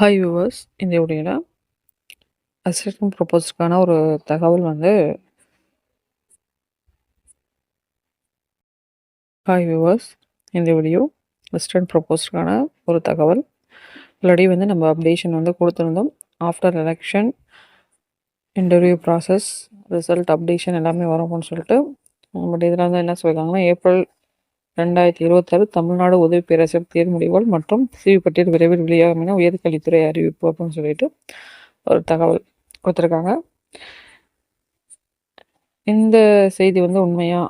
Hi viewers, இந்த வீடியோவில் assistant ப்ரொபோஸ்க்கான ஒரு தகவல் வந்து ஹாய் வியூவர்ஸ், இந்த வீடியோ அசிஸ்டன்ட் ப்ரொபோஸ்க்கான ஒரு தகவல். ஆல்ரெடி வந்து நம்ம அப்டேஷன் வந்து கொடுத்துருந்தோம். After election interview process result updation எல்லாமே வரும்னு சொல்லிட்டு. பட் இதில் வந்து என்ன சொல்லியிருக்காங்கன்னா, ஏப்ரல் 2026 தமிழ்நாடு உதவி பேரரசர் தேர்வு முடிவுகள் மற்றும் சிவி பட்டியல் விரைவில் வெளியாகும் என உயர்கல்வித்துறை அறிவிப்பு அப்படின்னு சொல்லிட்டு ஒரு தகவல் கொடுத்துருக்காங்க. இந்த செய்தி வந்து உண்மையா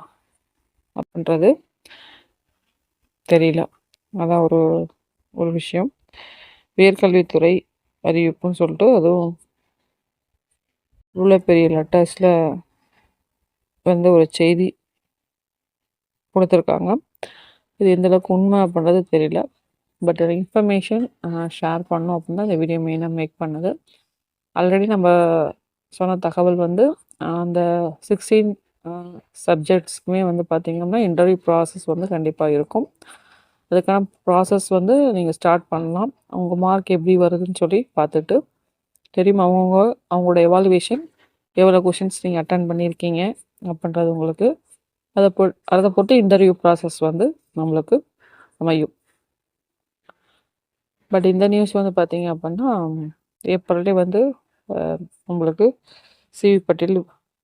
அப்படின்றது தெரியல. அதான் ஒரு ஒரு விஷயம். உயர்கல்வித்துறை அறிவிப்புன்னு சொல்லிட்டு அதுவும் இவ்வளோ பெரிய லெட்டர்ஸில் வந்து ஒரு செய்தி கொடுத்துருக்காங்க. இது எந்தளவுக்கு உண்மை அப்படின்றது தெரியல. பட் இன்ஃபர்மேஷன் ஷேர் பண்ணோம் அப்படின்னா இந்த வீடியோ மெயினாக மேக் பண்ணது. ஆல்ரெடி நம்ம சொன்ன தகவல் வந்து அந்த 16 சப்ஜெக்ட்ஸ்க்குமே வந்து பார்த்திங்கன்னா இன்டர்வியூ ப்ராசஸ் வந்து கண்டிப்பாக இருக்கும். அதுக்கான ப்ராசஸ் வந்து நீங்கள் ஸ்டார்ட் பண்ணலாம். உங்கள் மார்க் எப்படி வருதுன்னு சொல்லி பார்த்துட்டு தெரியும். அவங்களோட எவாலுவேஷன் எவ்வளோ கொஷின்ஸ் நீங்கள் அட்டன் பண்ணியிருக்கீங்க அப்படின்றது உங்களுக்கு அதை பொறுத்து இன்டர்வியூ ப்ராசஸ் வந்து நம்மளுக்கு அமையும். பட் இந்த நியூஸ் வந்து பார்த்தீங்க அப்படின்னா ஏப்ரல்லே வந்து உங்களுக்கு சிவி பட்டியல்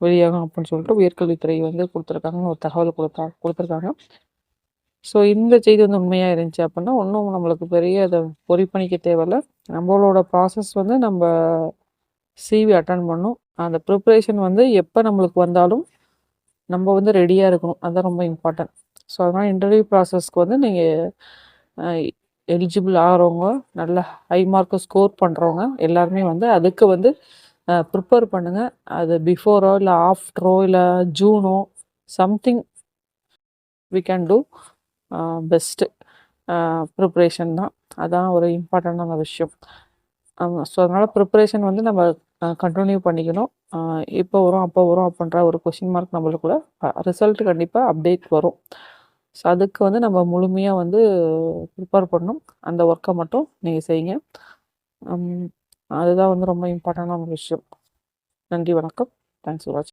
வெளியாகும் அப்படின்னு சொல்லிட்டு உயர்கல்வித்துறை வந்து கொடுத்துருக்காங்க, ஒரு தகவல் கொடுத்துருக்காங்க. ஸோ இந்த செய்தி வந்து உண்மையாக இருந்துச்சு அப்படின்னா ஒன்றும் நம்மளுக்கு பெரிய அதை பொறி பண்ணிக்க தேவையில்ல. நம்மளோட ப்ராசஸ் வந்து நம்ம சிவி அட்டன் பண்ணணும். அந்த ப்ரிப்ரேஷன் வந்து எப்போ நம்மளுக்கு வந்தாலும் நம்ம வந்து ரெடியாக இருக்கணும். அதுதான் ரொம்ப இம்பார்ட்டன்ட். ஸோ அதனால் இன்டர்வியூ ப்ராசஸ்க்கு வந்து நீங்கள் எலிஜிபிள் ஆகிறவங்க, நல்ல ஹை மார்க்கு ஸ்கோர் பண்ணுறவங்க எல்லாருமே வந்து அதுக்கு வந்து ப்ரிப்பேர் பண்ணுங்கள். அது பிஃபோரோ இல்லை ஆஃப்டரோ இல்லை ஜூனோ something we can do best preparation தான். அதான் ஒரு இம்பார்ட்டண்டான விஷயம். ஸோ அதனால் ப்ரிப்ரேஷன் வந்து நம்ம கண்டினியூ பண்ணிக்கணும். இப்போ வரும் அப்போ வரும் அப்படின்ற ஒரு கொஷின் மார்க் நம்மளுக்குள்ள ரிசல்ட் கண்டிப்பாக அப்டேட் வரும். ஸோ அதுக்கு வந்து நம்ம முழுமையாக வந்து ப்ரிப்பேர் பண்ணணும். அந்த ஒர்க்கை மட்டும் நீங்கள் செய்யுங்க. அதுதான் வந்து ரொம்ப இம்பார்ட்டண்டான விஷயம். நன்றி, வணக்கம். தேங்க்ஸ் ஃபார் வாட்சிங்.